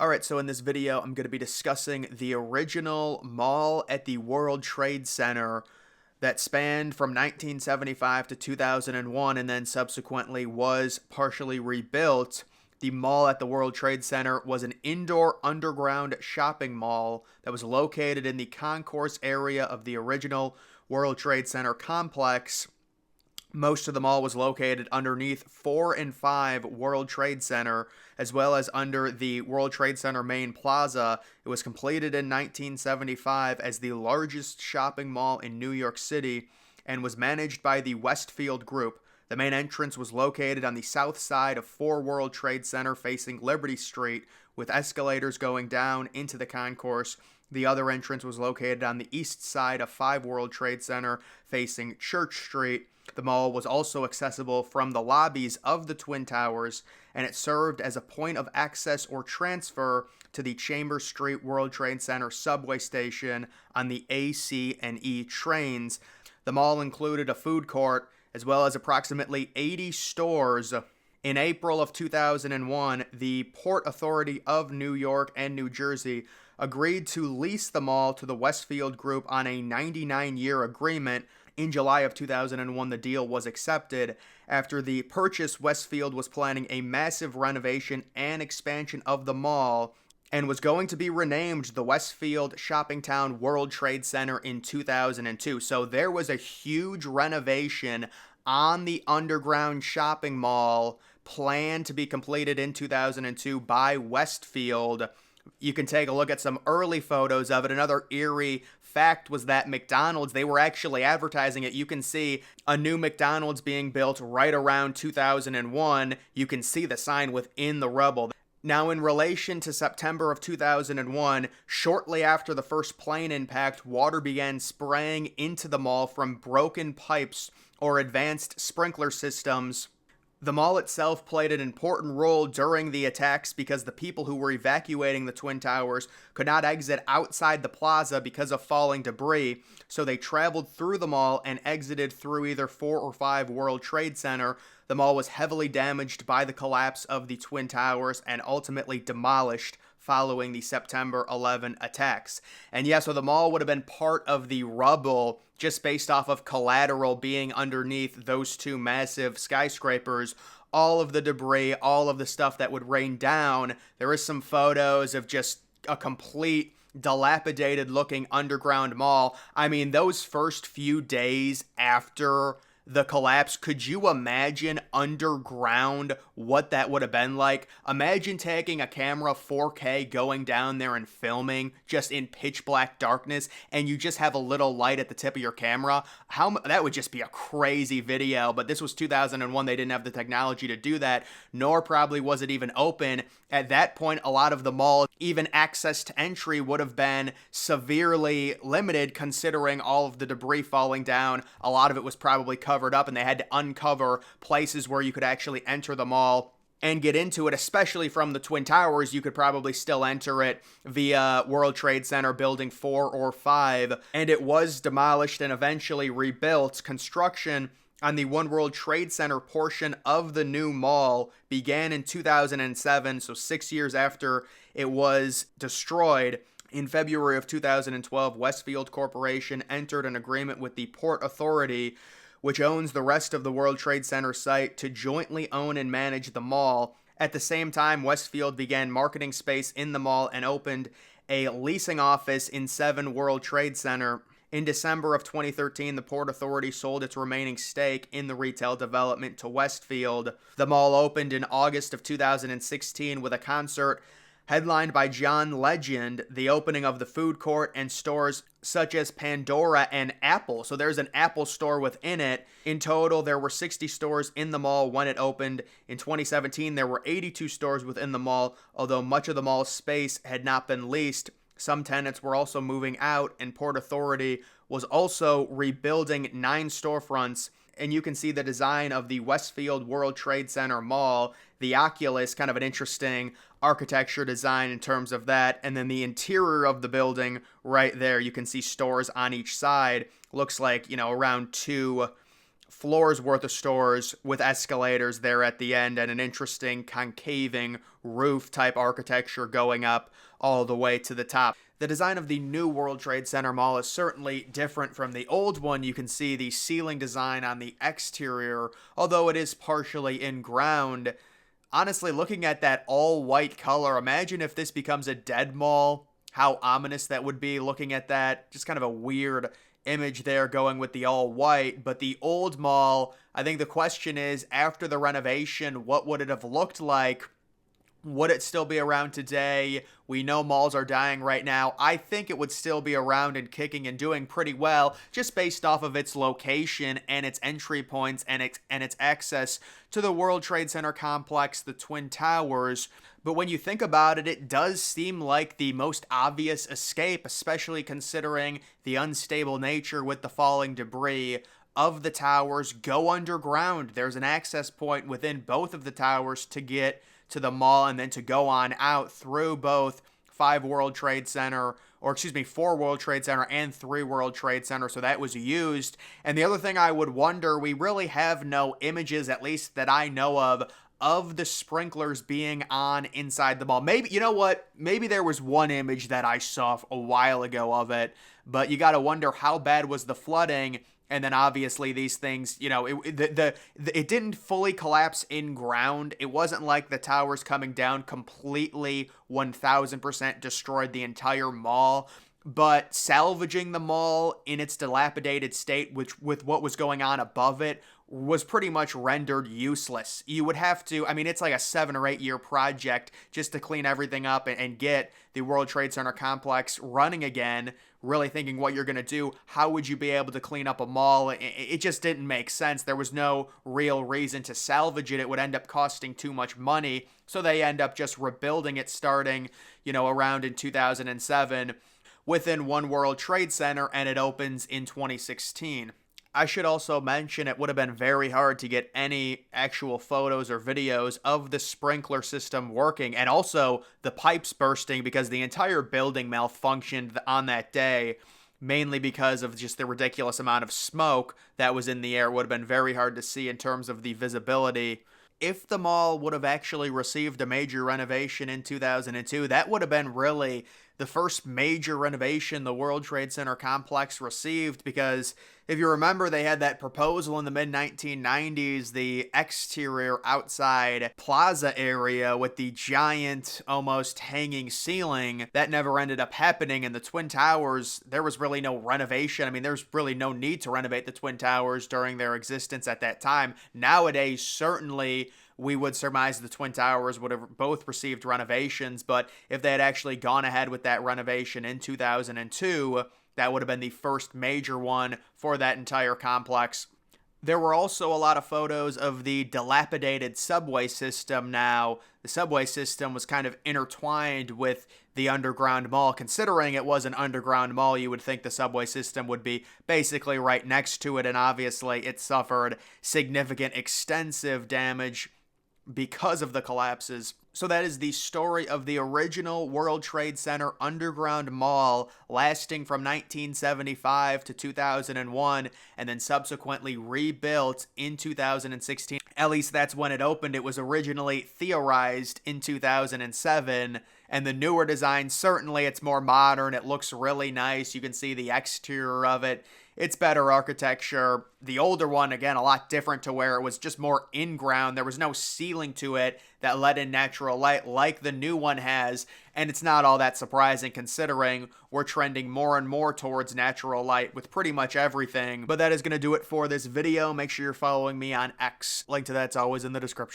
Alright, so in this video, I'm going to be discussing the original mall at the World Trade Center that spanned from 1975 to 2001 and then subsequently was partially rebuilt. The mall at the World Trade Center was an indoor underground shopping mall that was located in the concourse area of the original World Trade Center complex. Most of the mall was located underneath 4 and 5 World Trade Center, as well as under the World Trade Center main plaza. It was completed in 1975 as the largest shopping mall in New York City and was managed by the Westfield Group. The main entrance was located on the south side of 4 World Trade Center facing Liberty Street, with escalators going down into the concourse. The other entrance was located on the east side of 5 World Trade Center facing Church Street. The mall was also accessible from the lobbies of the Twin Towers, and it served as a point of access or transfer to the Chambers Street World Trade Center subway station on the A, C, and E trains. The mall included a food court, as well as approximately 80 stores. In April of 2001, the Port Authority of New York and New Jersey agreed to lease the mall to the Westfield Group on a 99-year agreement. In July of 2001, the deal was accepted. After the purchase, Westfield was planning a massive renovation and expansion of the mall and was going to be renamed the Westfield Shoppingtown World Trade Center in 2002. So there was a huge renovation on the underground shopping mall planned to be completed in 2002 by Westfield. You can take a look at some early photos of it. Another eerie fact was that McDonald's, they were actually advertising it. You can see a new McDonald's being built right around 2001. You can see the sign within the rubble. Now, in relation to September of 2001, shortly after the first plane impact, water began spraying into the mall from broken pipes or advanced sprinkler systems. The mall itself played an important role during the attacks because the people who were evacuating the Twin Towers could not exit outside the plaza because of falling debris, so they traveled through the mall and exited through either 4 or 5 World Trade Center. The mall was heavily damaged by the collapse of the Twin Towers and ultimately demolished following the September 11 attacks. And yeah, so the mall would have been part of the rubble just based off of collateral being underneath those 2 massive skyscrapers. All of the debris, all of the stuff that would rain down. There is some photos of just a complete dilapidated looking underground mall. I mean, those first few days after the collapse, could you imagine underground what that would have been like? Imagine taking a camera 4K, going down there and filming just in pitch black darkness, and you just have a little light at the tip of your camera. That would just be a crazy video. But this was 2001. They didn't have the technology to do that, nor probably was it even open. At that point, a lot of the mall, even access to entry, would have been severely limited considering all of the debris falling down. A lot of it was probably covered up, and they had to uncover places where you could actually enter the mall and get into it, especially from the Twin Towers. You could probably still enter it via World Trade Center Building 4 or 5, and it was demolished and eventually rebuilt. Construction on the One World Trade Center portion of the new mall began in 2007, so 6 years after it was destroyed. In February of 2012, Westfield Corporation entered an agreement with the Port Authority, which owns the rest of the World Trade Center site, to jointly own and manage the mall. At the same time, Westfield began marketing space in the mall and opened a leasing office in 7 World Trade Center. In December of 2013, the Port Authority sold its remaining stake in the retail development to Westfield. The mall opened in August of 2016 with a concert headlined by John Legend, the opening of the food court, and stores such as Pandora and Apple. So there's an Apple store within it. In total, there were 60 stores in the mall when it opened. In 2017, there were 82 stores within the mall, although much of the mall's space had not been leased. Some tenants were also moving out, and Port Authority was also rebuilding 9 storefronts. And you can see the design of the Westfield World Trade Center Mall. The Oculus, kind of an interesting architecture design in terms of that. And then the interior of the building right there, you can see stores on each side. Looks like, around 2 floors worth of stores with escalators there at the end and an interesting concaving roof type architecture going up all the way to the top. The design of the new World Trade Center Mall is certainly different from the old one. You can see the ceiling design on the exterior, although it is partially in ground. Honestly, looking at that all white color, imagine if this becomes a dead mall, how ominous that would be looking at that. Just kind of a weird image there going with the all white. But the old mall, I think the question is, after the renovation, what would it have looked like? Would it still be around today? We know malls are dying right now. I think it would still be around and kicking and doing pretty well, just based off of its location and its entry points and its access to the World Trade Center complex, the Twin Towers. But when you think about it, it does seem like the most obvious escape, especially considering the unstable nature with the falling debris of the towers. Go underground. There's an access point within both of the towers to get to the mall and then to go on out through both 4 World Trade Center and 3 World Trade Center. So that was used. And the other thing I would wonder, we really have no images, at least that I know of the sprinklers being on inside the mall. Maybe, you know what? Maybe there was one image that I saw a while ago of it, but you got to wonder how bad was the flooding. And then obviously these things, it didn't fully collapse in ground. It wasn't like the towers coming down completely 1000% destroyed the entire mall. But salvaging the mall in its dilapidated state, which with what was going on above it, was pretty much rendered useless. You would have to, it's like a 7 or 8 year project just to clean everything up and get the World Trade Center complex running again. Really thinking what you're going to do, how would you be able to clean up a mall? It just didn't make sense. There was no real reason to salvage it. It would end up costing too much money. So they end up just rebuilding it starting, around in 2007 within One World Trade Center, and it opens in 2016. I should also mention it would have been very hard to get any actual photos or videos of the sprinkler system working and also the pipes bursting because the entire building malfunctioned on that day, mainly because of just the ridiculous amount of smoke that was in the air. It would have been very hard to see in terms of the visibility. If the mall would have actually received a major renovation in 2002, that would have been really the first major renovation the World Trade Center complex received, because if you remember, they had that proposal in the mid-1990s, the exterior outside plaza area with the giant, almost hanging ceiling. That never ended up happening. And the Twin Towers, there was really no renovation. There's really no need to renovate the Twin Towers during their existence at that time. Nowadays, certainly, we would surmise the Twin Towers would have both received renovations, but if they had actually gone ahead with that renovation in 2002, that would have been the first major one for that entire complex. There were also a lot of photos of the dilapidated subway system. Now, the subway system was kind of intertwined with the underground mall. Considering it was an underground mall, you would think the subway system would be basically right next to it, and obviously it suffered significant, extensive damage because of the collapses. So that is the story of the original World Trade Center underground mall, lasting from 1975 to 2001 and then subsequently rebuilt in 2016. At least that's when it opened. It was originally theorized in 2007, and the newer design, certainly it's more modern. It looks really nice. You can see the exterior of it. It's better architecture. The older one, again, a lot different, to where it was just more in-ground. There was no ceiling to it that let in natural light like the new one has. And it's not all that surprising considering we're trending more and more towards natural light with pretty much everything. But that is going to do it for this video. Make sure you're following me on X. Link to that's always in the description.